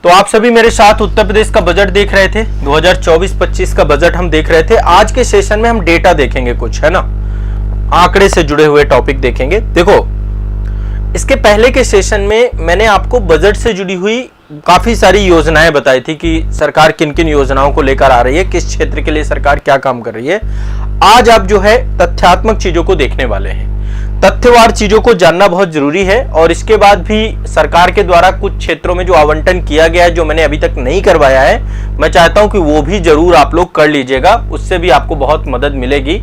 तो आप सभी मेरे साथ उत्तर प्रदेश का बजट देख रहे थे, 2024-25 का बजट हम देख रहे थे। आज के सेशन में हम डेटा देखेंगे, कुछ है ना, आंकड़े से जुड़े हुए टॉपिक देखेंगे। देखो, इसके पहले के सेशन में मैंने आपको बजट से जुड़ी हुई काफी सारी योजनाएं बताई थी कि सरकार किन किन योजनाओं को लेकर आ रही है, किस क्षेत्र के लिए सरकार क्या काम कर रही है। आज आप जो है तथ्यात्मक चीजों को देखने वाले हैं। तथ्यवार चीजों को जानना बहुत जरूरी है। और इसके बाद भी सरकार के द्वारा कुछ क्षेत्रों में जो आवंटन किया गया है, जो मैंने अभी तक नहीं करवाया है, मैं चाहता हूं कि वो भी जरूर आप लोग कर लीजिएगा, उससे भी आपको बहुत मदद मिलेगी।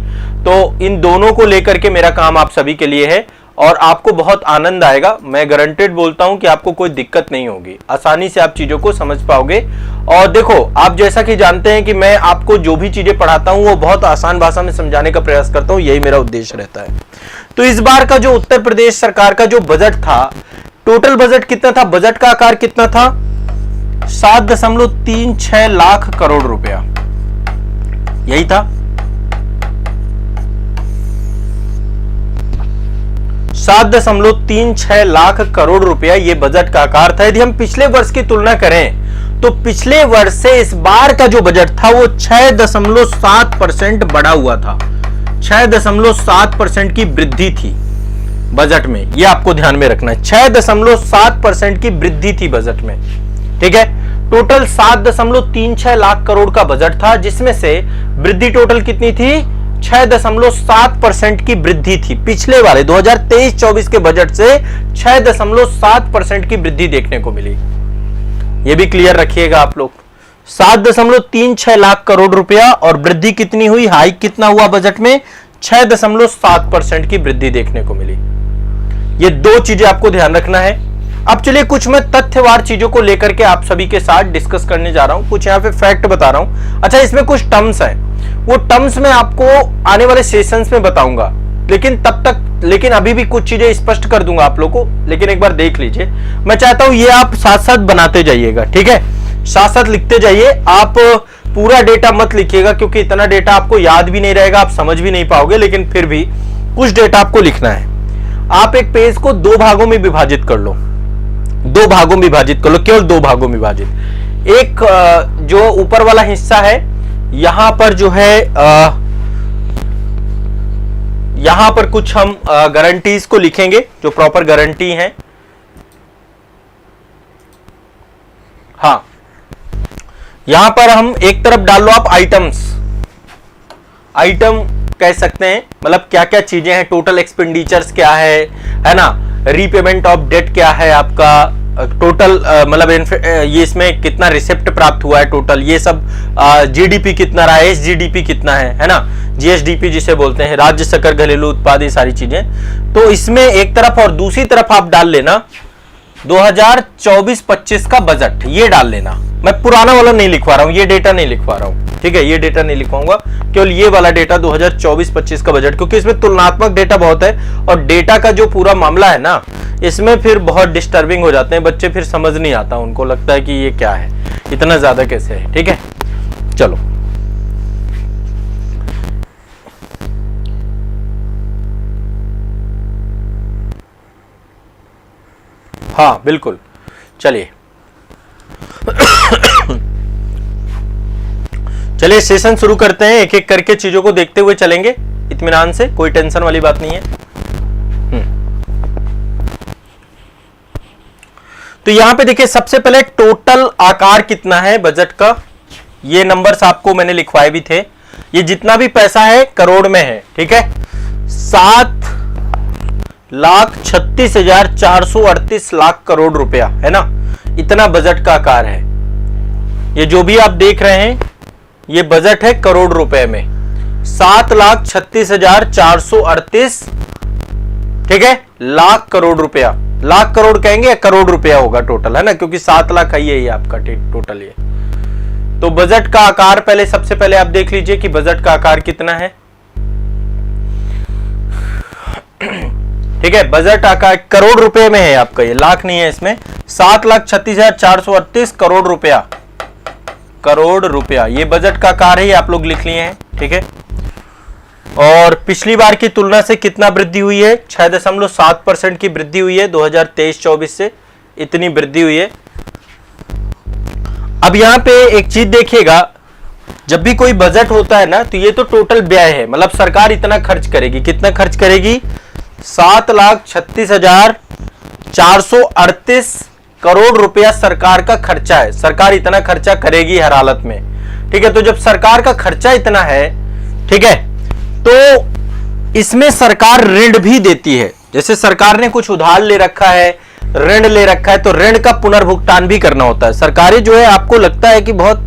तो इन दोनों को लेकर के मेरा काम आप सभी के लिए है और आपको बहुत आनंद आएगा। मैं गारंटेड बोलता हूं कि आपको कोई दिक्कत नहीं होगी, आसानी से आप चीजों को समझ पाओगे। और देखो, आप जैसा कि जानते हैं कि मैं आपको जो भी चीजें पढ़ाता हूं वो बहुत आसान भाषा में समझाने का प्रयास करता हूं, यही मेरा उद्देश्य रहता है। तो इस बार का जो उत्तर प्रदेश सरकार का जो बजट था, टोटल बजट कितना था, बजट का आकार कितना था, 7.36 लाख करोड़ रुपया, यही था। 7.36 लाख करोड़ रुपया ये बजट का आकार था। यदि हम पिछले वर्ष की तुलना करें तो पिछले वर्ष से इस बार का जो बजट था वो 6.7% बढ़ा हुआ था। 6.7% की वृद्धि थी बजट में, ये आपको ध्यान में रखना है। 6.7% की वृद्धि थी बजट में, ठीक है। टोटल 7.36 लाख करोड़ का बजट था, जिसमें से वृद्धि टोटल कितनी थी, 6.7% की वृद्धि थी। पिछले वाले 2023-24 के बजट से 6.7% की वृद्धि देखने को मिली। यह भी क्लियर रखिएगा आप लोग। 7.36 लाख करोड़ रुपया और वृद्धि कितनी हुई, हाइक कितना हुआ बजट में, 6.7% की वृद्धि देखने को मिली। ये दो चीजें आपको ध्यान रखना है। अब चलिए कुछ मैं तथ्यवार चीजों को लेकर के आप सभी के साथ डिस्कस करने जा रहा हूं, कुछ यहां पे फैक्ट बता रहा हूं। अच्छा, इसमें कुछ टर्म्स हैं, वो टर्म्स मैं आपको आने वाले सेशंस में बताऊंगा, लेकिन अभी भी कुछ चीजें स्पष्ट कर दूंगा आप लोगों को। लेकिन एक बार देख लीजिए, मैं चाहता हूं ये आप साथ साथ बनाते जाइएगा, ठीक है, साथ साथ लिखते जाइए। आप पूरा डेटा मत लिखिएगा क्योंकि इतना डेटा आपको याद भी नहीं रहेगा, आप समझ भी नहीं पाओगे, लेकिन फिर भी कुछ डेटा आपको लिखना है। आप एक पेज को दो भागों में विभाजित कर लो, दो भागों में विभाजित कर लो, केवल दो भागों में विभाजित। एक जो ऊपर वाला हिस्सा है, यहां पर जो है यहां पर कुछ हम गारंटीज को लिखेंगे जो प्रॉपर गारंटी है। हाँ, यहां पर हम एक तरफ डाल लो आप आइटम्स, आइटम कह सकते हैं, मतलब क्या क्या चीजें हैं, टोटल एक्सपेंडिचर्स क्या है ना, रीपेमेंट ऑफ डेट क्या है आपका, टोटल मतलब ये इसमें कितना रिसिप्ट प्राप्त हुआ है टोटल, ये सब जीडीपी कितना रहा है, एसजीडीपी कितना है ना, जीएसडीपी जिसे बोलते हैं, राज्य सकल घरेलू उत्पाद, ये सारी चीजें। तो इसमें एक तरफ और दूसरी तरफ आप डाल लेना 2024-25 का बजट, ये डाल लेना। मैं पुराना वाला नहीं लिखवा रहा हूं, ये डेटा नहीं लिखवा रहा हूं, ठीक है, ये डेटा नहीं लिखवाऊंगा, केवल ये वाला डेटा 2024-25 का बजट, क्योंकि इसमें तुलनात्मक डेटा बहुत है और डेटा का जो पूरा मामला है ना, इसमें फिर बहुत डिस्टर्बिंग हो जाते हैं बच्चे, फिर समझ नहीं आता, उनको लगता है कि ये क्या है, इतना ज्यादा कैसे है, ठीक है। चलो, हाँ बिल्कुल, चलिए चलिए सेशन शुरू करते हैं। एक एक करके चीजों को देखते हुए चलेंगे इत्मीनान से, कोई टेंशन वाली बात नहीं है। तो यहां पे देखिए, सबसे पहले टोटल आकार कितना है बजट का, ये नंबर्स आपको मैंने लिखवाए भी थे। ये जितना भी पैसा है करोड़ में है, ठीक है, 7,36,438 लाख करोड़ रुपया है ना, इतना बजट का आकार है। ये जो भी आप देख रहे हैं ये बजट है करोड़ रुपए में, 7,36,438, ठीक है, लाख करोड़ रुपया। लाख करोड़ कहेंगे या करोड़ रुपया होगा टोटल, है ना, क्योंकि 7 लाख है ये आपका टोटल ये। तो बजट का आकार पहले, सबसे पहले आप देख लीजिए कि बजट का आकार कितना है, ठीक है। बजट आकार करोड़ रुपए में है आपका, ये लाख नहीं है इसमें। 7,36,438 करोड़ रुपया, करोड़ रुपया ये बजट का आकार है, ये आप लोग लिख लिए हैं, ठीक है। और पिछली बार की तुलना से कितना वृद्धि हुई है, 6.7% की वृद्धि हुई है 2023-24 से, इतनी वृद्धि हुई है। अब यहां पे एक चीज देखिएगा, जब भी कोई बजट होता है ना, तो ये तो टोटल व्यय है, मतलब सरकार इतना खर्च करेगी, कितना खर्च करेगी, 7,36,438 करोड़ रुपया सरकार का खर्चा है। सरकार इतना खर्चा करेगी हर हालत में, ठीक है। तो जब सरकार का खर्चा इतना है, ठीक है, तो इसमें सरकार ऋण भी देती है। जैसे सरकार ने कुछ उधार ले रखा है, ऋण ले रखा है, तो ऋण का पुनर्भुगतान भी करना होता है। सरकारें जो है, आपको लगता है कि बहुत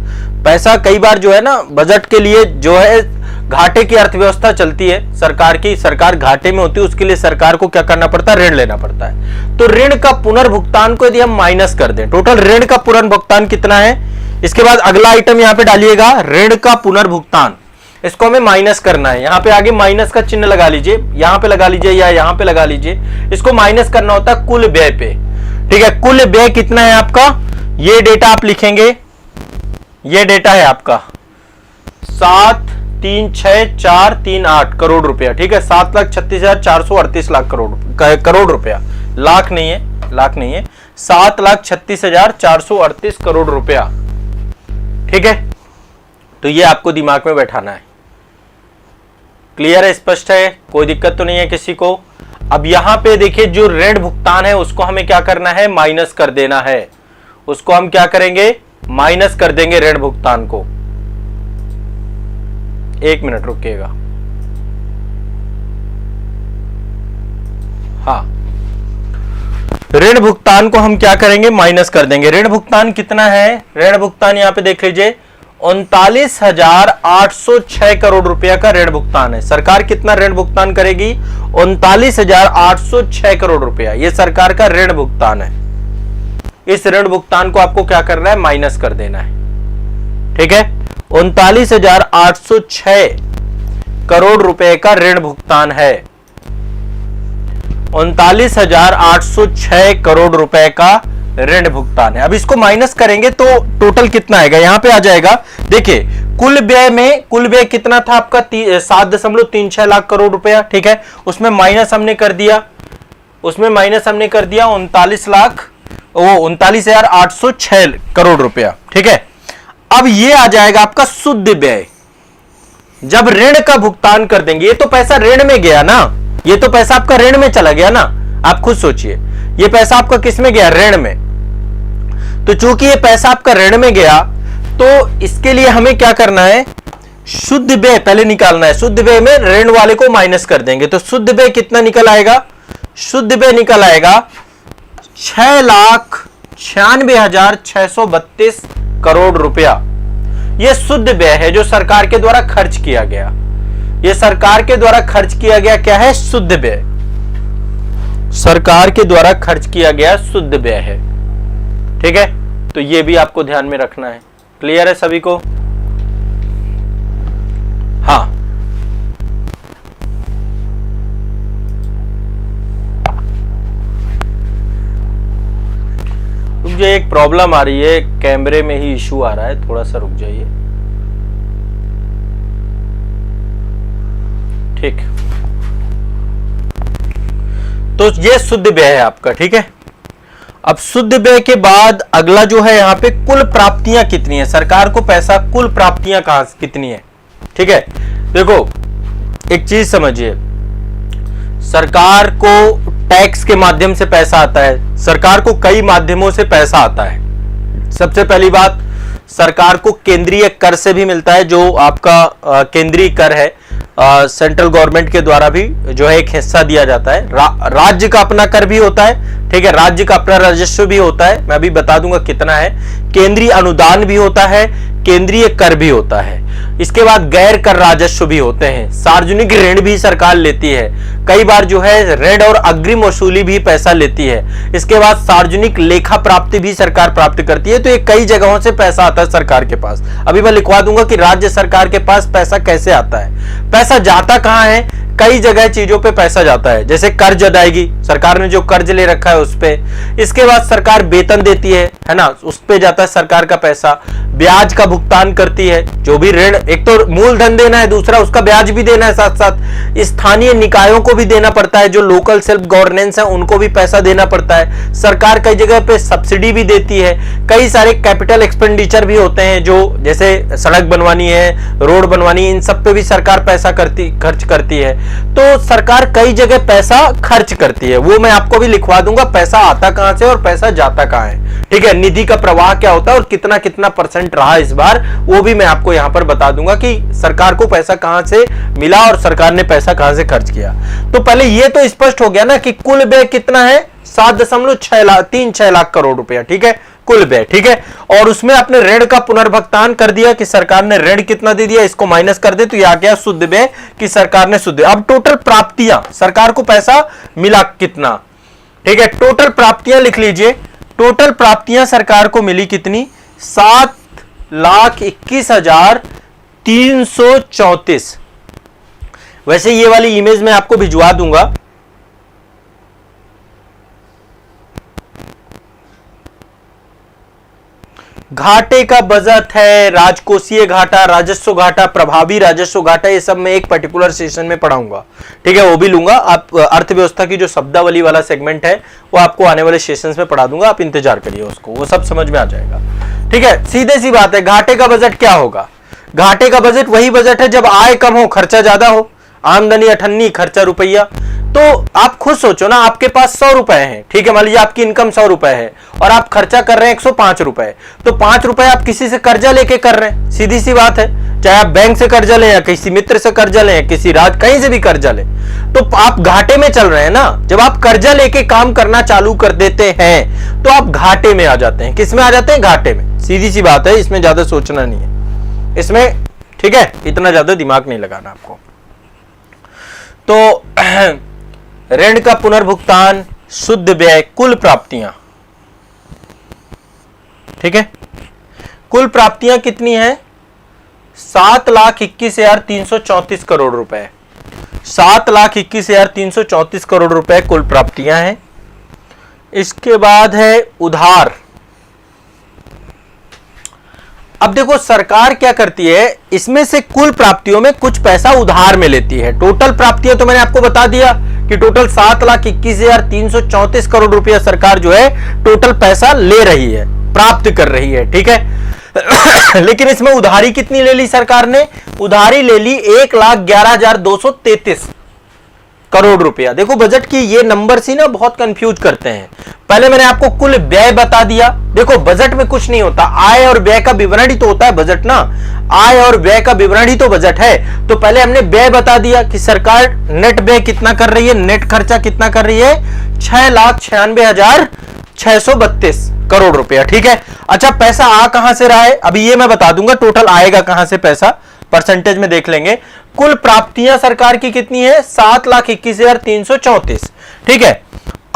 पैसा, कई बार जो है ना, बजट के लिए जो है घाटे की अर्थव्यवस्था चलती है सरकार की, सरकार घाटे में होती है, उसके लिए सरकार को क्या करना पड़ता है, ऋण लेना पड़ता है। तो ऋण का पुनर्भुगतान को यदि हम माइनस कर दें, टोटल ऋण का पुनर्भुगतान कितना है, इसके बाद अगला आइटम यहां पे डालिएगा, ऋण का पुनर्भुगतान, इसको हमें माइनस करना है। यहां पे आगे माइनस का चिन्ह लगा लीजिए, यहां पे लगा लीजिए या यहां पे लगा लीजिए, इसको माइनस करना होता है कुल व्यय पे, ठीक है। कुल व्यय कितना है आपका, ये डेटा आप लिखेंगे, ये डेटा है आपका 7,36,438 करोड़ रुपया, ठीक है। 7,36,438 लाख करोड़ रुपया, लाख नहीं है, लाख नहीं है, 7,36,438 करोड़ रुपया, ठीक है। तो ये आपको दिमाग में बैठाना है। क्लियर है, स्पष्ट है, कोई दिक्कत तो नहीं है किसी को। अब यहां पे देखिए, जो ऋण भुगतान है उसको हमें क्या करना है, माइनस कर देना है। उसको हम क्या करेंगे, माइनस कर देंगे ऋण भुगतान को। एक मिनट रुकिएगा, हाँ, ऋण भुगतान को हम क्या करेंगे, माइनस कर देंगे। ऋण भुगतान कितना है, ऋण भुगतान यहां पे देख लीजिए, 39,806 करोड़ रुपया का ऋण भुगतान है। सरकार कितना ऋण भुगतान करेगी, 39,806 करोड़ रुपया, यह सरकार का ऋण भुगतान है। इस ऋण भुगतान को आपको क्या करना है, माइनस कर देना है, ठीक है। 39,806 करोड़ रुपए का ऋण भुगतान है, 39,806 करोड़ रुपए का ऋण भुगतान है। अब इसको माइनस करेंगे तो टोटल कितना आएगा, यहां पे आ जाएगा, देखिए कुल व्यय में, कुल व्यय कितना था आपका, 7.36 लाख करोड़ रुपया, ठीक है। उसमें माइनस हमने कर दिया, 39,806 करोड़ रुपया, ठीक है। अब ये आ जाएगा आपका शुद्ध व्यय। जब ऋण का भुगतान कर देंगे, ये तो पैसा ऋण में गया ना, ये तो पैसा आपका ऋण में चला गया ना, आप खुद सोचिए, ये पैसा आपका किस में गया, ऋण में। तो चूंकि ये पैसा आपका ऋण में गया, तो इसके लिए हमें क्या करना है, शुद्ध व्यय पहले निकालना है। शुद्ध व्यय में ऋण वाले को माइनस कर देंगे, तो शुद्ध व्यय कितना निकल आएगा, शुद्ध व्यय निकल आएगा 6,96,632 करोड़ रुपया। यह शुद्ध व्यय है जो सरकार के द्वारा खर्च किया गया, यह सरकार के द्वारा खर्च किया गया क्या है, शुद्ध व्यय, सरकार के द्वारा खर्च किया गया शुद्ध व्यय है, ठीक है। तो यह भी आपको ध्यान में रखना है। क्लियर है सभी को, हाँ। मुझे एक प्रॉब्लम आ रही है, कैमरे में ही इशू आ रहा है, थोड़ा सा रुक जाइए, ठीक। तो ये शुद्ध व्यय है आपका, ठीक है। अब शुद्ध व्यय के बाद अगला जो है, यहां पे कुल प्राप्तियां कितनी है, सरकार को पैसा, कुल प्राप्तियां कहां कितनी है, ठीक है। देखो एक चीज समझिए, सरकार को टैक्स के माध्यम से पैसा आता है, सरकार को कई माध्यमों से पैसा आता है। सबसे पहली बात, सरकार को केंद्रीय कर से भी मिलता है, जो आपका केंद्रीय कर है, सेंट्रल गवर्नमेंट के द्वारा भी जो है एक हिस्सा दिया जाता है। राज्य का अपना कर भी होता है, ठीक है, राज्य का अपना राजस्व भी होता है, मैं अभी बता दूंगा कितना है। केंद्रीय अनुदान भी होता है, केंद्रीय कर भी होता है। इसके बाद गैर कर राजस्व भी होते हैं, सार्वजनिक ऋण भी सरकार लेती है, कई बार जो है ऋण और अग्रिम वसूली भी पैसा लेती है। इसके बाद सार्वजनिक लेखा प्राप्ति भी सरकार प्राप्त करती है। तो ये कई जगहों से पैसा आता है सरकार के पास। अभी मैं लिखवा दूंगा कि राज्य सरकार के पास पैसा कैसे आता है। पैसा जाता कहां है, कई जगह चीजों पे पैसा जाता है, जैसे कर्ज अदायगी, सरकार ने जो कर्ज ले रखा है उस पे। इसके बाद सरकार वेतन देती है ना, उस पे जाता है सरकार का पैसा। ब्याज का भुगतान करती है, जो भी ऋण, एक तो मूलधन देना है, दूसरा उसका ब्याज भी देना है, साथ साथ स्थानीय निकायों को भी देना पड़ता है, जो लोकल सेल्फ गवर्नेंस है उनको भी पैसा देना पड़ता है। सरकार कई जगह पे सब्सिडी भी देती है। कई सारे कैपिटल एक्सपेंडिचर भी होते हैं, जो जैसे सड़क बनवानी है, रोड बनवानी, इन सब पे भी सरकार पैसा खर्च करती है। तो सरकार कई जगह पैसा खर्च करती है, वो मैं आपको भी लिखवा दूंगा, पैसा आता कहां से और पैसा जाता कहां है, ठीक है। निधि का प्रवाह क्या होता है और कितना कितना परसेंट रहा इस बार, वो भी मैं आपको यहां पर बता दूंगा कि सरकार को पैसा कहां से मिला और सरकार ने पैसा कहां से खर्च किया। तो पहले ये तो स्पष्ट हो गया ना कि कुल व्यय कितना है, 7.36 लाख करोड़ रुपया, ठीक है, कुल व्यय, ठीक है। और उसमें आपने ऋण का पुनर्भुगतान कर दिया कि सरकार ने ऋण कितना दे दिया, इसको माइनस कर दे तो ये आ गया शुद्ध व्यय कि सरकार ने शुद्ध। अब टोटल प्राप्तियां, सरकार को पैसा मिला कितना, ठीक है, टोटल प्राप्तियां लिख लीजिए। टोटल प्राप्तियां सरकार को मिली कितनी, 7,21,334। वैसे ये वाली इमेज मैं आपको भिजवा दूंगा, घाटे का बजट है, राजकोषीय घाटा, राजस्व घाटा, प्रभावी राजस्व घाटा, ये सब मैं एक पर्टिकुलर सेशन में पढ़ाऊंगा, ठीक है, वो भी लूंगा। आप अर्थव्यवस्था की जो शब्दावली वाला सेगमेंट है वो आपको आने वाले सेशंस में पढ़ा दूंगा, आप इंतजार करिए उसको, वो सब समझ में आ जाएगा, ठीक है। सीधे सी बात है, घाटे का बजट क्या होगा, घाटे का बजट वही बजट है जब आय कम हो खर्चा ज्यादा हो, आमदनी अठन्नी खर्चा रुपया। तो आप खुद सोचो ना, आपके पास 100 रुपए हैं, ठीक है, मान लीजिए आपकी इनकम 100 रुपए है और आप खर्चा कर रहे हैं 105 रुपए, तो 5 रुपए आप किसी से कर्जा लेके कर रहे हैं, सीधी सी बात है। चाहे आप बैंक से कर्जा लें या किसी मित्र से कर्जा लें या किसी कहीं से भी कर्जा लें, तो आप घाटे में चल रहे हैं ना। जब आप कर्जा लेके काम करना चालू कर देते हैं तो आप घाटे में आ जाते हैं। किस में आ जाते हैं, घाटे में, सीधी सी बात है, इसमें ज्यादा सोचना नहीं है इसमें, ठीक है, इतना ज्यादा दिमाग नहीं लगाना आपको। तो ऋण का पुनर्भुगतान, शुद्ध व्यय, कुल प्राप्तियां, ठीक है, कुल प्राप्तियां कितनी है, 7,21,334 करोड़ रुपए, 7,21,334 करोड़ रुपए कुल प्राप्तियां हैं। इसके बाद है उधार। अब देखो सरकार क्या करती है, इसमें से कुल प्राप्तियों में कुछ पैसा उधार में लेती है। टोटल प्राप्तियां तो मैंने आपको बता दिया कि टोटल 7,21,334 करोड़ रुपया सरकार जो है टोटल पैसा ले रही है, प्राप्त कर रही है, ठीक है। लेकिन इसमें उधारी कितनी ले ली सरकार ने, उधारी ले ली 1,11,233 करोड़ रुपया। देखो बजट की ये नंबर सी ना बहुत कंफ्यूज करते हैं। पहले मैंने आपको कुल व्यय बता दिया, देखो बजट में कुछ नहीं होता, आय और व्यय का विवरण ही तो होता है बजट ना, आय और व्यय का विवरण ही तो बजट है। तो पहले हमने व्यय बता दिया कि सरकार नेट व्यय कितना कर रही है, नेट खर्चा कितना कर रही है, 6,96,632 करोड़ रुपया, ठीक है। अच्छा पैसा आ कहां से रहा है, अभी ये मैं बता दूंगा टोटल आएगा कहां से पैसा, परसेंटेज में देख लेंगे। कुल प्राप्तियां सरकार की कितनी है, 7,21,334, ठीक है।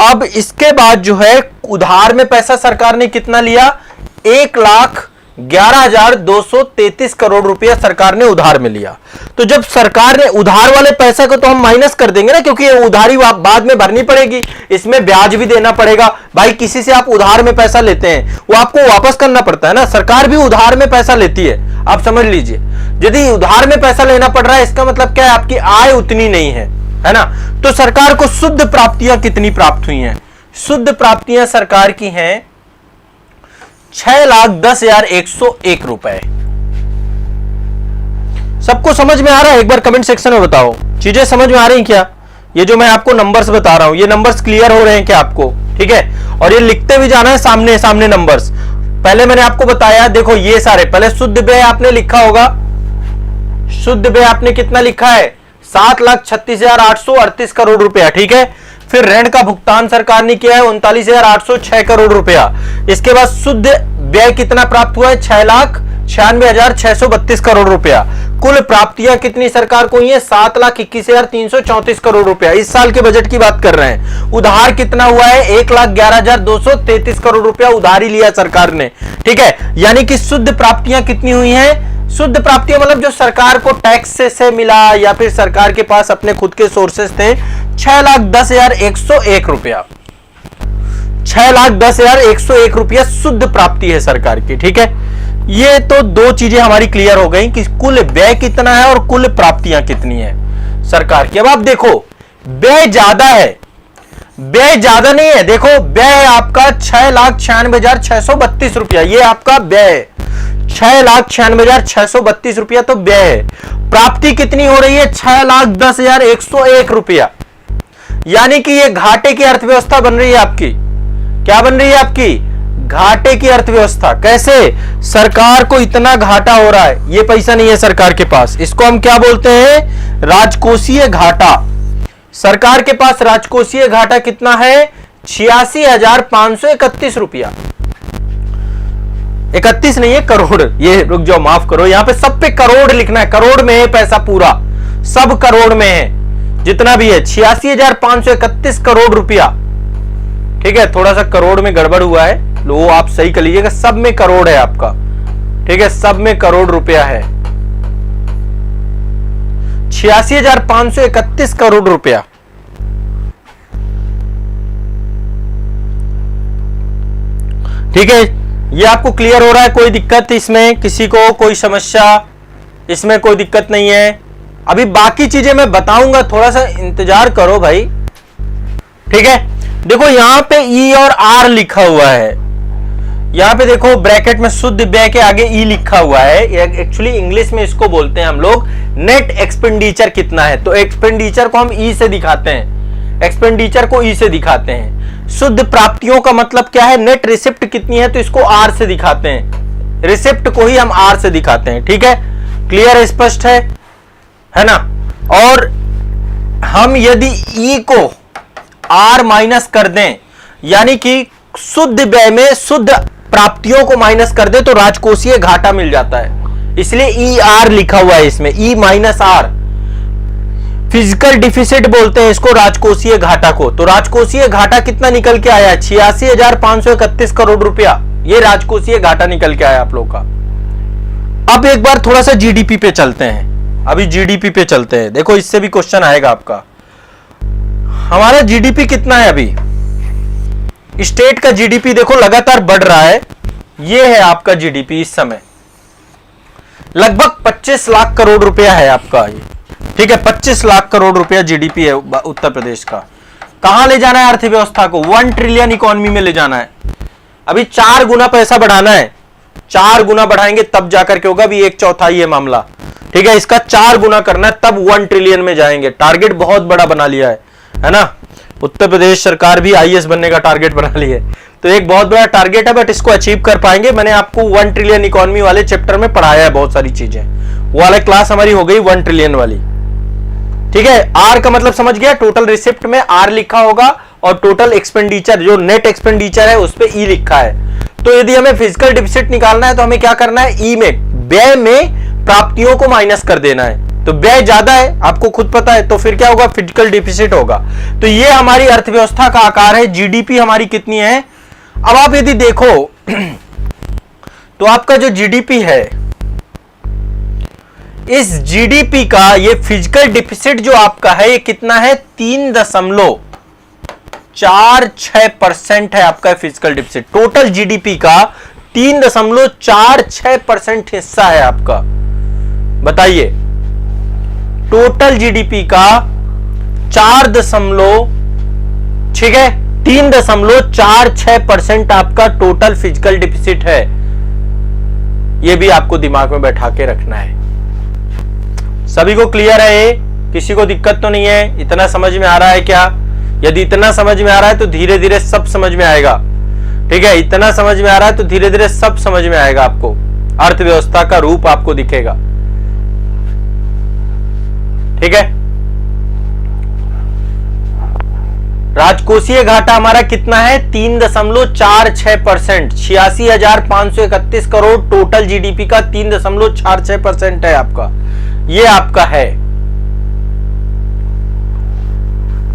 अब इसके बाद जो है उधार में पैसा सरकार ने कितना लिया, 1,11,233 करोड़ रुपया सरकार ने उधार में लिया। तो जब सरकार ने उधार वाले पैसा को तो हम माइनस कर देंगे ना, क्योंकि ये उधारी बाद में भरनी पड़ेगी, इसमें ब्याज भी देना पड़ेगा। भाई किसी से आप उधार में पैसा लेते हैं वो आपको वापस करना पड़ता है ना, सरकार भी उधार में पैसा लेती है, आप समझ लीजिए। यदि उधार में पैसा लेना पड़ रहा है इसका मतलब क्या है, आपकी आय उतनी नहीं है ना। तो सरकार को शुद्ध प्राप्तियां कितनी प्राप्त हुई हैं, शुद्ध प्राप्तियां सरकार की हैं 6,10,101 रुपए। सबको समझ में आ रहा है, एक बार कमेंट सेक्शन में बताओ, चीजें समझ में आ रही हैं क्या। ये जो मैं आपको नंबर्स बता रहा हूं ये नंबर्स क्लियर हो रहे हैं क्या आपको, ठीक है। और ये लिखते भी जाना है सामने सामने नंबर्स। पहले मैंने आपको बताया, देखो ये सारे, पहले शुद्ध व्यय आपने लिखा होगा, शुद्ध व्यय आपने कितना लिखा है, 7,36,838 करोड़ रुपया, ठीक है। फिर ऋण का भुगतान सरकार ने किया है 39,806 करोड़ रुपया। इसके बाद शुद्ध व्यय कितना प्राप्त हुआ है, 6,96,632 करोड़ रुपया। कुल प्राप्तियां कितनी सरकार को हुई है, 7,21,334 करोड़ रुपया। इस साल के बजट की बात कर रहे हैं। उधार कितना हुआ है, 1,11,233 करोड़ रुपया उधारी लिया सरकार ने, ठीक है। यानी कि शुद्ध प्राप्तियां कितनी हुई हैं, शुद्ध प्राप्तियां मतलब जो सरकार को टैक्स से मिला या फिर सरकार के पास अपने खुद के सोर्सेस थे, 6,10,101 रुपया, 6,10,101 रुपया शुद्ध प्राप्ति है सरकार की। ठीक है, ये तो दो चीजें हमारी क्लियर हो गई कि कुल व्यय कितना है और कुल प्राप्तियां कितनी है सरकार की। अब आप देखो व्यय ज्यादा है, व्यय ज्यादा नहीं है, देखो व्यय है आपका 6,96,632 रुपया, ये आपका व्यय है 6,96,632 रुपया, तो व्यय है। प्राप्ति कितनी हो रही है? 6,10,101 रुपया, यानी कि ये घाटे की अर्थव्यवस्था बन रही है आपकी। क्या बन रही है आपकी? घाटे की अर्थव्यवस्था। कैसे? सरकार को इतना घाटा हो रहा है, ये पैसा नहीं है सरकार के पास, इसको हम क्या बोलते हैं? राजकोषीय घाटा। सरकार के पास राजकोषीय घाटा कितना है? 86,531 रुपया। 31 नहीं है, करोड़। ये रुक जाओ, माफ करो, यहां पे सब पे करोड़ लिखना है, करोड़ में है पैसा पूरा, सब करोड़ में है जितना भी है, 86,531 करोड़ रुपया। ठीक है, थोड़ा सा करोड़ में गड़बड़ हुआ है, वो आप सही कर लीजिएगा, सब में करोड़ है आपका। ठीक है, सब में करोड़ रुपया है, 86,531 करोड़ रुपया। ठीक है, ये आपको क्लियर हो रहा है? कोई दिक्कत इसमें? किसी को कोई समस्या? इसमें कोई दिक्कत नहीं है। अभी बाकी चीजें मैं बताऊंगा, थोड़ा सा इंतजार करो भाई। ठीक है, देखो यहां पे ई और आर लिखा हुआ है, यहां पे देखो ब्रैकेट में शुद्ध व्यय के आगे ई लिखा हुआ है। एक्चुअली इंग्लिश में इसको बोलते हैं हम लोग नेट एक्सपेंडिचर कितना है, तो एक्सपेंडिचर को हम ई से दिखाते हैं, एक्सपेंडिचर को ई से दिखाते हैं। शुद्ध प्राप्तियों का मतलब क्या है? नेट रिसिप्ट कितनी है, तो इसको आर से दिखाते हैं, रिसिप्ट को ही हम आर से दिखाते हैं। ठीक है, क्लियर, स्पष्ट है ना? और हम यदि ई को आर माइनस कर दें, यानी कि शुद्ध व्यय में शुद्ध प्राप्तियों को माइनस कर दे, तो राजकोषीय घाटा मिल जाता है, इसलिए ई आर लिखा हुआ है इसमें, E minus are. Physical deficit बोलते हैं इसको, राजकोषीय घाटा को। तो राजकोषीय घाटा कितना निकल के आया? 86,531 करोड़ रुपया, ये राजकोषीय घाटा निकल के आया आप लोग का। अब एक बार थोड़ा सा जीडीपी पे चलते हैं, अभी जीडीपी पे चलते हैं, देखो इससे भी क्वेश्चन आएगा आपका। हमारा जीडीपी कितना है अभी? स्टेट का जीडीपी देखो लगातार बढ़ रहा है, ये है आपका जीडीपी इस समय, लगभग 25 लाख करोड़ रुपया है आपका ये। ठीक है, 25 लाख करोड़ रुपया जीडीपी है उत्तर प्रदेश का। कहां ले जाना है अर्थव्यवस्था को? 1 ट्रिलियन इकोनॉमी में ले जाना है। अभी 4 गुना पैसा बढ़ाना है, 4 गुना बढ़ाएंगे तब जाकर के होगा, अभी 1/4 है मामला। ठीक है, इसका 4 गुना करना है तब 1 ट्रिलियन में जाएंगे। टारगेट बहुत बड़ा बना लिया है ना? उत्तर प्रदेश सरकार भी आईएएस बनने का टारगेट बना ली है, तो एक बहुत बड़ा टारगेट है, बट इसको अचीव कर पाएंगे। मैंने आपको 1 ट्रिलियन इकोनॉमी वाले चैप्टर में पढ़ाया है बहुत सारी चीजें, वो वाला क्लास हमारी हो गई 1 ट्रिलियन वाली। ठीक है, आर का मतलब समझ गया, टोटल रिसिप्ट में आर लिखा होगा और टोटल एक्सपेंडिचर जो नेट एक्सपेंडिचर है उस पे ई लिखा है। तो यदि हमें फिजिकल डिफिसिट निकालना है तो हमें क्या करना है? ई में, व्यय में प्राप्तियों को माइनस कर देना है। तो व्यय ज्यादा है, आपको खुद पता है, तो फिर क्या होगा? फिजिकल डिफिसिट होगा। तो ये हमारी अर्थव्यवस्था का आकार है। जीडीपी हमारी कितनी है? अब आप यदि देखो तो आपका जो जीडीपी है, इस जीडीपी का ये फिजिकल डिफिसिट जो आपका है, ये कितना है? 3.46% है आपका फिजिकल डिफिसिट। टोटल जीडीपी का 3.46% हिस्सा है आपका। बताइए, टोटल जीडीपी का 3.46% आपका टोटल फिजिकल डिफिसिट है। यह भी आपको दिमाग में बैठा के रखना है। सभी को क्लियर है ये? किसी को दिक्कत तो नहीं है? इतना समझ में आ रहा है क्या? यदि इतना समझ में आ रहा है तो धीरे धीरे सब समझ में आएगा। ठीक है, इतना समझ में आ रहा है तो धीरे धीरे सब समझ में आएगा, आपको अर्थव्यवस्था का रूप आपको दिखेगा। ठीक है, राजकोषीय घाटा हमारा कितना है? 3.46%, 86,531 करोड़ टोटल जीडीपी का 3.46% है आपका। ये आपका है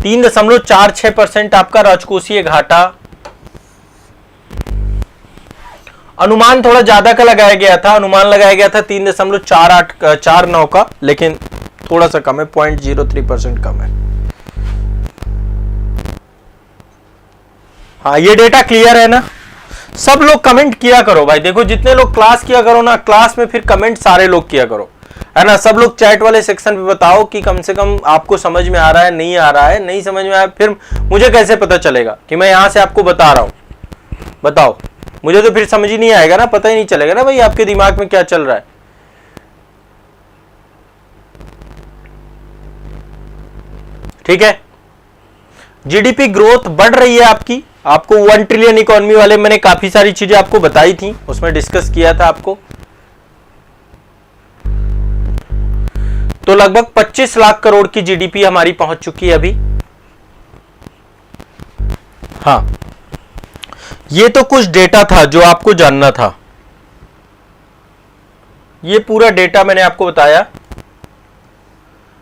3.46% आपका राजकोषीय घाटा। अनुमान थोड़ा ज्यादा का लगाया गया था, अनुमान लगाया गया था 3.4849 का, लेकिन थोड़ा सा कम है, 0.03% कम है। हाँ, ये डेटा क्लियर है ना? सब लोग कमेंट किया करो भाई, देखो जितने लोग क्लास किया करो ना, क्लास में फिर कमेंट सारे लोग किया करो, है ना? सब लोग चैट वाले सेक्शन पे बताओ कि कम से कम आपको समझ में आ रहा है, नहीं आ रहा है, नहीं समझ में आया फिर मुझे कैसे पता चलेगा कि मैं यहां से आपको बता रहा हूं? बताओ, मुझे तो फिर समझ ही नहीं आएगा ना, पता ही नहीं चलेगा ना भाई आपके दिमाग में क्या चल रहा है। ठीक है, जीडीपी ग्रोथ बढ़ रही है आपकी, आपको 1 ट्रिलियन इकोनॉमी वाले मैंने काफी सारी चीजें आपको बताई थी, उसमें डिस्कस किया था आपको। तो लगभग 25 लाख करोड़ की जीडीपी हमारी पहुंच चुकी है अभी। हाँ, ये तो कुछ डेटा था जो आपको जानना था, ये पूरा डेटा मैंने आपको बताया।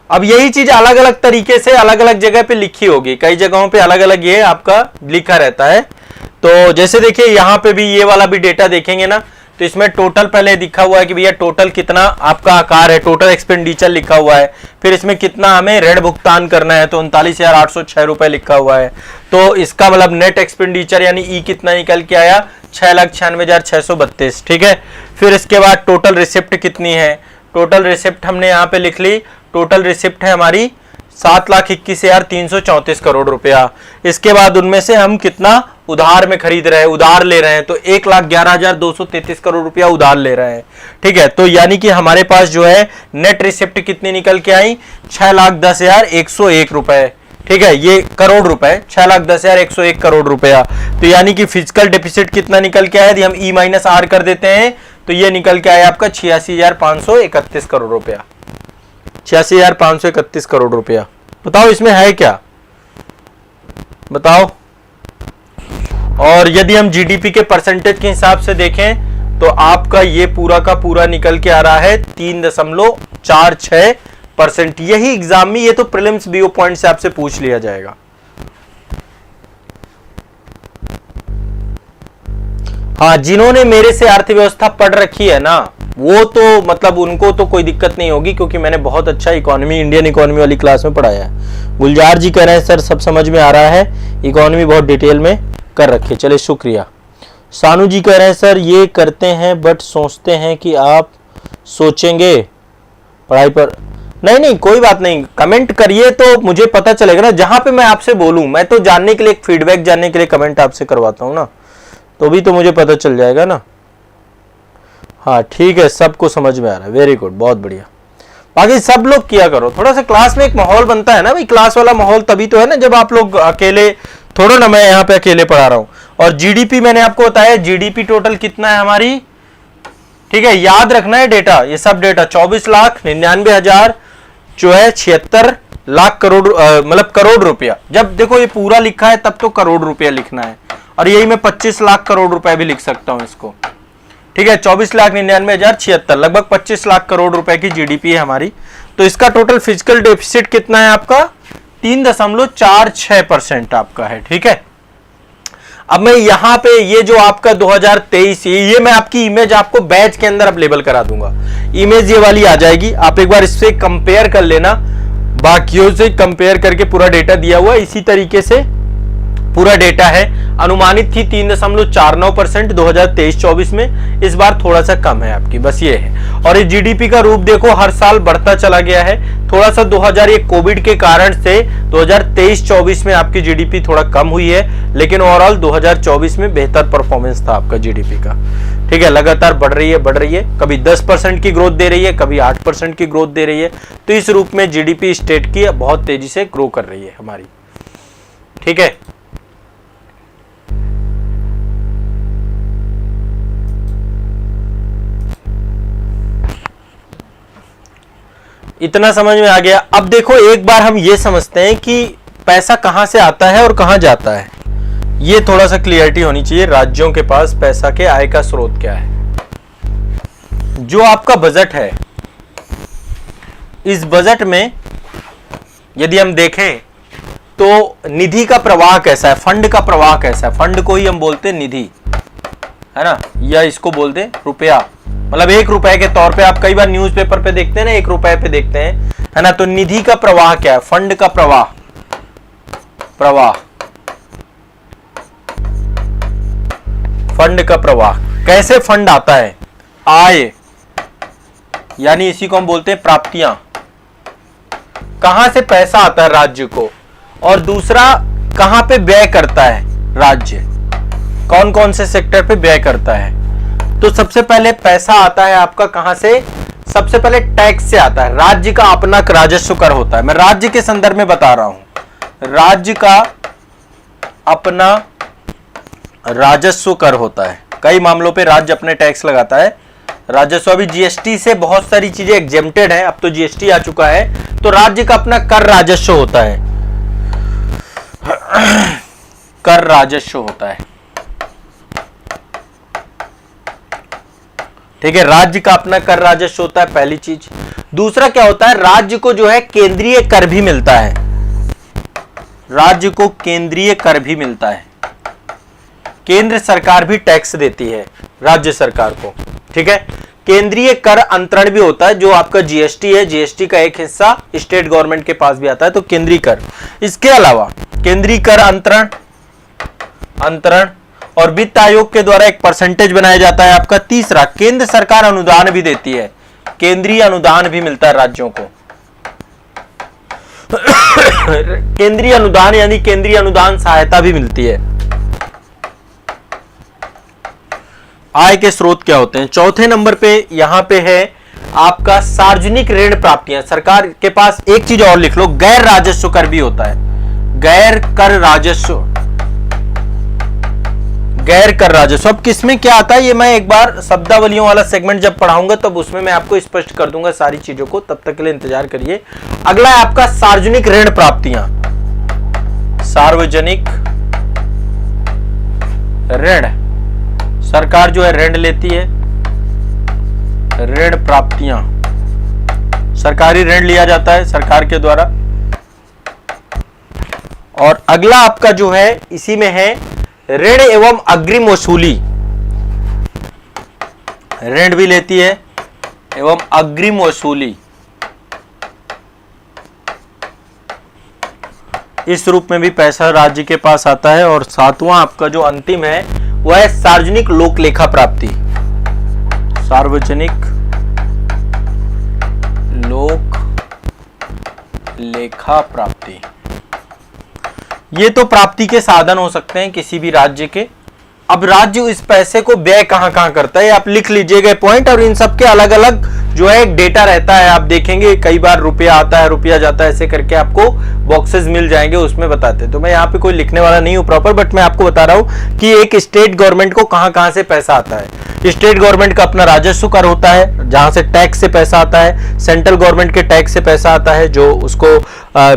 अब यही चीज अलग अलग तरीके से अलग अलग जगह पे लिखी होगी, कई जगहों पे अलग अलग ये आपका लिखा रहता है। तो जैसे देखिए यहां पे भी ये वाला भी डेटा देखेंगे ना, तो इसमें टोटल पहले लिखा हुआ है कि भैया टोटल कितना आपका आकार है, टोटल एक्सपेंडिचर लिखा हुआ है, फिर इसमें कितना हमें ऋण भुगतान करना है, तो 39,806 रुपए लिखा हुआ है। तो इसका मतलब नेट एक्सपेंडिचर यानी ई कितना निकल के आया, 6,96,632। ठीक है, फिर इसके बाद टोटल रिसिप्ट कितनी है, टोटल रिसिप्ट हमने यहाँ पे लिख ली, टोटल रिसिप्ट है हमारी 7,21,334 करोड़ रुपया। इसके बाद उनमें से हम कितना उधार में खरीद रहे हैं, उधार ले रहे हैं, तो 1,11,233 करोड़ रुपया उधार ले रहे हैं। ठीक है, तो यानी कि हमारे पास जो है नेट रिसिप्ट कितनी निकल के आई, 6,10,101 रुपए। ठीक है, ये करोड़ रुपए, 6,10,101 करोड़ रुपया। तो यानी कि फिजिकल डेफिसिट कितना निकल के आया, यदि हम ई माइनस आर कर देते हैं तो ये निकल के आया आपका 86,531 करोड़ रुपया, 86,531 करोड़ रुपया। बताओ इसमें है क्या, बताओ। और यदि हम जीडीपी के परसेंटेज के हिसाब से देखें तो आपका ये पूरा का पूरा निकल के आ रहा है 3.46%। यही एग्जाम में, ये तो प्रीलिम्स बीओ पॉइंट से आपसे पूछ लिया जाएगा। हाँ, जिन्होंने मेरे से अर्थव्यवस्था पढ़ रखी है ना, वो तो मतलब उनको तो कोई दिक्कत नहीं होगी, क्योंकि मैंने बहुत अच्छा इकोनॉमी, इंडियन इकोनॉमी वाली क्लास में पढ़ाया है। गुलजार जी कह रहे हैं सर सब समझ में आ रहा है, इकोनॉमी बहुत डिटेल में कर रखी है। चलिए शुक्रिया। सानू जी कह रहे हैं सर ये करते हैं बट सोचते हैं कि आप सोचेंगे पढ़ाई पर। नहीं नहीं, कोई बात नहीं, कमेंट करिए तो मुझे पता चलेगा ना, जहां पे मैं आपसे बोलूं, मैं तो जानने के लिए, फीडबैक जानने के लिए कमेंट आपसे करवाता हूं ना, तो भी तो मुझे पता चल जाएगा ना। हाँ ठीक है, सबको समझ में आ रहा है, वेरी गुड, बहुत बढ़िया। बाकी सब लोग किया करो, थोड़ा सा क्लास में एक माहौल बनता है ना भाई, क्लास वाला माहौल तभी तो है ना जब आप लोग अकेले, थोड़ा ना मैं यहाँ पे अकेले पढ़ा रहा हूँ। और जीडीपी मैंने आपको बताया, जीडीपी टोटल कितना है हमारी, ठीक है, याद रखना है डेटा, ये सब डेटा 24,99,000 जो है 76 लाख करोड़, मतलब करोड़ रुपया। जब देखो ये पूरा लिखा है तब तो करोड़ रुपया लिखना है, और यही मैं 25 लाख करोड़ रुपए भी लिख सकता हूं इसको। ठीक है, 24,99,076, लगभग 25 लाख करोड़ रुपए की जीडीपी है हमारी। तो इसका टोटल फिजिकल डेफिसिट कितना है आपका, 3.46% आपका है। ठीक है, अब मैं यहां पे ये जो आपका 2023, ये मैं आपकी इमेज आपको बैच के अंदर अवेलेबल करा दूंगा, इमेज ये वाली आ जाएगी, आप एक बार इससे कंपेयर कर लेना, बाकियों से कंपेयर करके पूरा डेटा दिया हुआ इसी तरीके से पूरा डेटा है। अनुमानित थी 3.49% 2023-24 में, इस बार थोड़ा सा कम है आपकी, बस ये है। और ये जीडीपी का रूप देखो हर साल बढ़ता चला गया है, थोड़ा सा 2000 ये कोविड के कारण से 2023-24 में आपकी जीडीपी थोड़ा कम हुई है, लेकिन ओवरऑल 2024 में बेहतर परफॉर्मेंस था आपका जीडीपी का। ठीक है, लगातार बढ़ रही है, कभी 10% की ग्रोथ दे रही है, कभी 8% की ग्रोथ दे रही है। तो इस रूप में जीडीपी स्टेट की बहुत तेजी से ग्रो कर रही है हमारी। ठीक है, इतना समझ में आ गया। अब देखो एक बार हम ये समझते हैं कि पैसा कहां से आता है और कहां जाता है, ये थोड़ा सा क्लियरिटी होनी चाहिए। राज्यों के पास पैसा के आय का स्रोत क्या है, जो आपका बजट है, इस बजट में यदि हम देखें तो निधि का प्रवाह कैसा है, फंड का प्रवाह कैसा है, फंड को ही हम बोलते हैं निधि। है ना, या इसको बोल दें रुपया, मतलब 1 रुपए के तौर पे आप कई बार न्यूज़पेपर पे देखते हैं ना, 1 रुपए पे देखते हैं, है ना। तो निधि का प्रवाह क्या है? फंड का प्रवाह, फंड का प्रवाह। कैसे फंड आता है? आय, यानी इसी को हम बोलते हैं प्राप्तियां। कहां से पैसा आता है राज्य को, और दूसरा कहां पे व्यय करता है राज्य, कौन कौन से सेक्टर पे व्यय करता है। तो सबसे पहले पैसा आता है आपका कहां से? सबसे पहले टैक्स से आता है। राज्य का अपना राजस्व कर होता है, मैं राज्य के संदर्भ में बता रहा हूं। राज्य का अपना राजस्व कर होता है। कई मामलों पे राज्य अपने टैक्स लगाता है। राजस्व, अभी जीएसटी से बहुत सारी चीजें एग्जेम्प्टेड है, अब तो जीएसटी आ चुका है, तो राज्य का अपना कर राजस्व होता है, कर राजस्व होता है। ठीक है, राज्य का अपना कर राजस्व होता है, पहली चीज। दूसरा क्या होता है? राज्य को जो है केंद्रीय कर भी मिलता है, राज्य को केंद्रीय कर भी मिलता है। केंद्र सरकार भी टैक्स देती है राज्य सरकार को। ठीक है, केंद्रीय कर अंतरण भी होता है, जो आपका जीएसटी है, जीएसटी का एक हिस्सा स्टेट गवर्नमेंट के पास भी आता है, तो केंद्रीय कर। इसके अलावा केंद्रीय कर अंतरण और वित्त आयोग के द्वारा एक परसेंटेज बनाया जाता है आपका। तीसरा, केंद्र सरकार अनुदान भी देती है, केंद्रीय अनुदान भी मिलता है राज्यों को। केंद्रीय अनुदान यानी केंद्रीय अनुदान सहायता भी मिलती है। आय के स्रोत क्या होते हैं? चौथे नंबर पे यहां पे है आपका सार्वजनिक ऋण प्राप्तियां। सरकार के पास एक चीज और लिख लो, गैर राजस्व कर भी होता है, गैर कर राजस्व, गैर कर राजस्व। अब किसमें क्या आता है ये मैं एक बार शब्दावलियों वाला सेगमेंट जब पढ़ाऊंगा तब उसमें मैं आपको स्पष्ट कर दूंगा सारी चीजों को, तब तक के लिए इंतजार करिए। अगला है आपका सार्वजनिक ऋण प्राप्तियां। सार्वजनिक ऋण, सरकार जो है ऋण लेती है, ऋण प्राप्तियां, सरकारी ऋण लिया जाता है सरकार के द्वारा। और अगला आपका जो है इसी में है ऋण एवं अग्रिम वसूली, ऋण भी लेती है एवं अग्रिम वसूली। इस रूप में भी पैसा राज्य के पास आता है। और सातवां आपका जो अंतिम है वह है सार्वजनिक लोक लेखा प्राप्ति, सार्वजनिक लोक लेखा प्राप्ति। ये तो प्राप्ति के साधन हो सकते हैं किसी भी राज्य के। अब राज्य इस पैसे को व्यय कहां कहां करता है आप लिख लीजिएगा पॉइंट, और इन सब के अलग अलग जो है एक डेटा रहता है। आप देखेंगे कई बार रुपया आता है, रुपया जाता है, ऐसे करके आपको बॉक्सेस मिल जाएंगे, उसमें बताते हैं। तो मैं यहाँ पे कोई लिखने वाला नहीं हूँ प्रॉपर, बट मैं आपको बता रहा हूँ कि एक स्टेट गवर्नमेंट को कहां कहां से पैसा आता है। स्टेट गवर्नमेंट का अपना राजस्व कर होता है, जहां से टैक्स से पैसा आता है। सेंट्रल गवर्नमेंट के टैक्स से पैसा आता है, जो उसको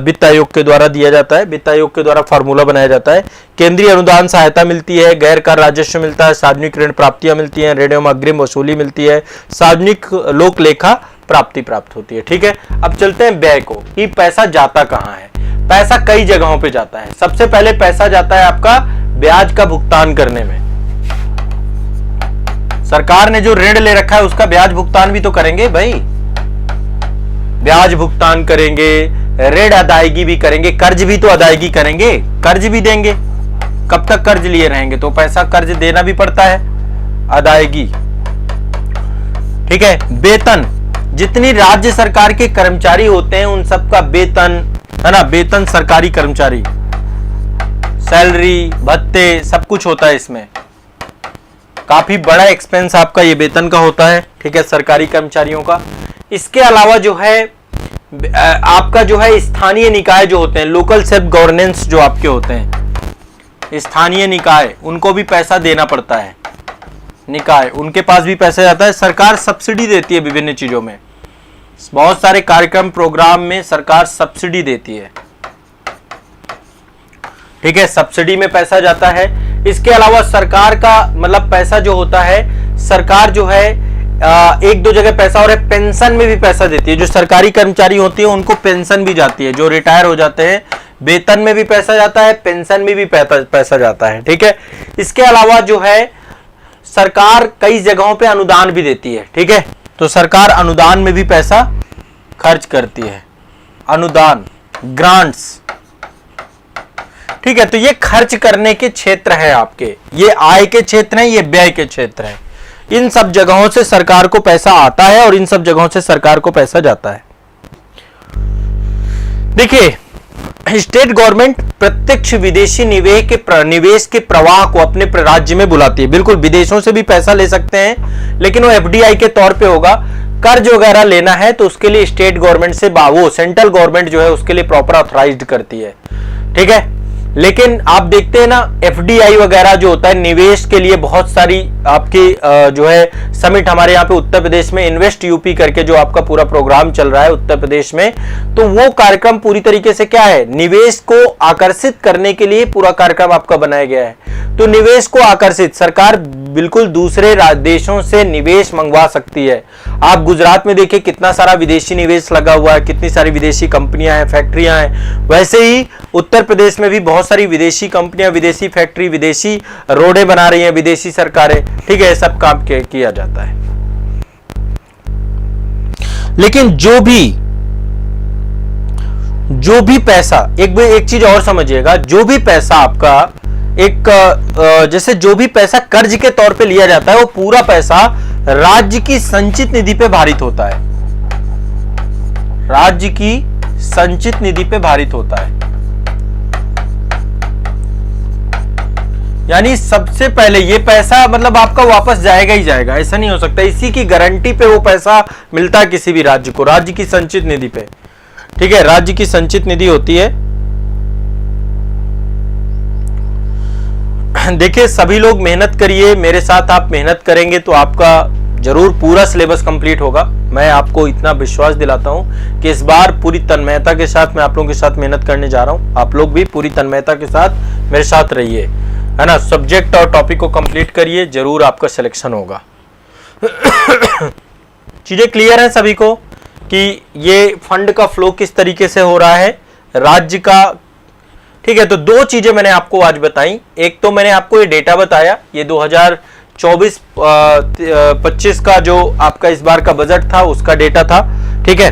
वित्त आयोग के द्वारा दिया जाता है, वित्त आयोग के द्वारा फॉर्मूला बनाया जाता है। केंद्रीय अनुदान सहायता मिलती है, गैर कर राजस्व मिलता है, सार्वजनिक ऋण प्राप्तियां मिलती हैं, ऋण एवं अग्रिम वसूली मिलती है, सार्वजनिक लोक लेखा प्राप्ति प्राप्त होती है। ठीक है, अब चलते हैं व्यय को, कि पैसा जाता कहां है। पैसा कई जगहों पे जाता है। सबसे पहले पैसा जाता है आपका ब्याज का भुगतान करने में। सरकार ने जो ऋण ले रखा है उसका ब्याज भुगतान भी तो करेंगे भाई, ब्याज भुगतान करेंगे, ऋण अदायगी भी करेंगे, कर्ज भी तो अदायगी करेंगे, कर्ज भी देंगे। कब तक कर्ज लिए रहेंगे तो पैसा कर्ज देना भी पड़ता है, अदायगी। ठीक है, वेतन, जितनी राज्य सरकार के कर्मचारी होते हैं उन सबका वेतन, है ना, वेतन सरकारी कर्मचारी, सैलरी, भत्ते, सब कुछ होता है इसमें। काफी बड़ा एक्सपेंस आपका ये वेतन का होता है। ठीक है, सरकारी कर्मचारियों का। इसके अलावा जो है आपका जो है स्थानीय निकाय जो होते हैं, लोकल सेल्फ गवर्नेंस जो आपके होते हैं, स्थानीय निकाय, उनको भी पैसा देना पड़ता है। निकाय, उनके पास भी पैसा जाता है। सरकार सब्सिडी देती है विभिन्न चीजों में, बहुत सारे कार्यक्रम प्रोग्राम में सरकार सब्सिडी देती है। ठीक है, सब्सिडी में पैसा जाता है। इसके अलावा सरकार का मतलब पैसा जो होता है, सरकार जो है एक दो जगह पैसा, और पेंशन में भी पैसा देती है। जो सरकारी कर्मचारी होती है उनको पेंशन भी जाती है, जो रिटायर हो जाते हैं, वेतन में भी पैसा जाता है, पेंशन में भी पैसा जाता है। ठीक है, इसके अलावा जो है सरकार कई जगहों पे अनुदान भी देती है, ठीक है, तो सरकार अनुदान में भी पैसा खर्च करती है, अनुदान, ग्रांट्स, ठीक है। तो ये खर्च करने के क्षेत्र है आपके, ये आय के क्षेत्र है, ये व्यय के क्षेत्र है। इन सब जगहों से सरकार को पैसा आता है और इन सब जगहों से सरकार को पैसा जाता है। देखिए, स्टेट गवर्नमेंट प्रत्यक्ष विदेशी निवेश के प्रवाह को अपने राज्य में बुलाती है। बिल्कुल, विदेशों से भी पैसा ले सकते हैं, लेकिन वो एफडीआई के तौर पे होगा। कर्ज वगैरह लेना है तो उसके लिए स्टेट गवर्नमेंट से वो सेंट्रल गवर्नमेंट जो है उसके लिए प्रॉपर ऑथराइज्ड करती है, ठीक है। लेकिन आप देखते हैं ना, एफडीआई वगैरह जो होता है निवेश के लिए बहुत सारी आपकी जो है समिट, हमारे यहाँ पे उत्तर प्रदेश में इन्वेस्ट यूपी करके जो आपका पूरा प्रोग्राम चल रहा है उत्तर प्रदेश में, तो वो कार्यक्रम पूरी तरीके से क्या है, निवेश को आकर्षित करने के लिए पूरा कार्यक्रम आपका बनाया गया है। तो निवेश को आकर्षित, सरकार बिल्कुल दूसरे देशों से निवेश मंगवा सकती है। आप गुजरात में देखिए कितना सारा विदेशी निवेश लगा हुआ है, कितनी सारी विदेशी कंपनियां हैं, फैक्ट्रियां हैं। वैसे ही उत्तर प्रदेश में भी बहुत सारी विदेशी कंपनियां, विदेशी फैक्ट्री, विदेशी रोडें बना रही हैं विदेशी सरकारें, ठीक है, सब काम किया जाता है। लेकिन जो भी पैसा, एक चीज और समझिएगा, जो भी पैसा आपका जैसे जो भी पैसा कर्ज के तौर पे लिया जाता है वो पूरा पैसा राज्य की संचित निधि पे भारित होता है, राज्य की संचित निधि पे भारित होता है। यानी सबसे पहले ये पैसा मतलब आपका वापस जाएगा ही जाएगा, ऐसा नहीं हो सकता। इसी की गारंटी पे वो पैसा मिलता है किसी भी राज्य को, राज्य की संचित निधि पे, ठीक है, राज्य की संचित निधि होती है। देखिए, सभी लोग मेहनत करिए, मेरे साथ आप मेहनत करेंगे तो आपका जरूर पूरा सिलेबस कंप्लीट होगा। मैं आपको इतना विश्वास दिलाता हूं कि इस बार पूरी तन्मयता के साथ मैं आप लोगों के साथ मेहनत करने जा रहा हूं। आप लोग भी पूरी तन्मयता के साथ मेरे साथ रहिए, है ना। सब्जेक्ट और टॉपिक को कंप्लीट करिए, जरूर आपका सिलेक्शन होगा। चीजें क्लियर हैं सभी को कि ये फंड का फ्लो किस तरीके से हो रहा है राज्य का, ठीक है। तो दो चीजें मैंने आपको आज बताई। एक तो मैंने आपको ये डेटा बताया, ये 2024-25 का जो आपका इस बार का बजट था उसका डेटा था, ठीक है।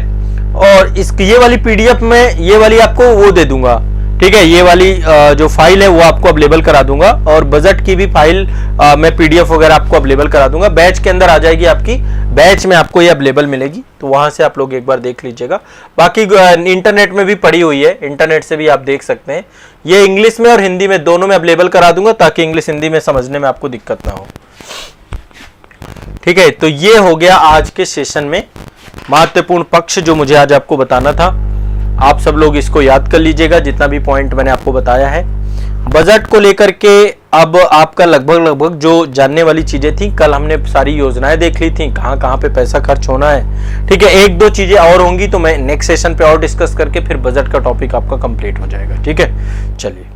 और ये वाली पीडीएफ में ये वाली आपको वो दे दूंगा, ठीक है, ये वाली जो फाइल है वो आपको अवेलेबल करा दूंगा, और बजट की भी फाइल मैं पीडीएफ वगैरह आपको अवेलेबल करा दूंगा। बैच के अंदर आ जाएगी आपकी, बैच में आपको ये अवेलेबल मिलेगी, तो वहां से आप लोग एक बार देख लीजिएगा। बाकी इंटरनेट में भी पड़ी हुई है, इंटरनेट से भी आप देख सकते हैं। ये इंग्लिश में और हिंदी में दोनों में अवेलेबल करा दूंगा, ताकि इंग्लिश हिंदी में समझने में आपको दिक्कत ना हो, ठीक है। तो ये हो गया आज के सेशन में महत्वपूर्ण पक्ष जो मुझे आज आपको बताना था। आप सब लोग इसको याद कर लीजिएगा, जितना भी पॉइंट मैंने आपको बताया है। बजट को लेकर के अब आपका लगभग जो जानने वाली चीजें थी, कल हमने सारी योजनाएं देख ली थी, कहां कहां पे पैसा खर्च होना है, ठीक है। एक दो चीजें और होंगी तो मैं नेक्स्ट सेशन पे और डिस्कस करके फिर बजट का टॉपिक आपका कंप्लीट हो जाएगा, ठीक है। चलिए।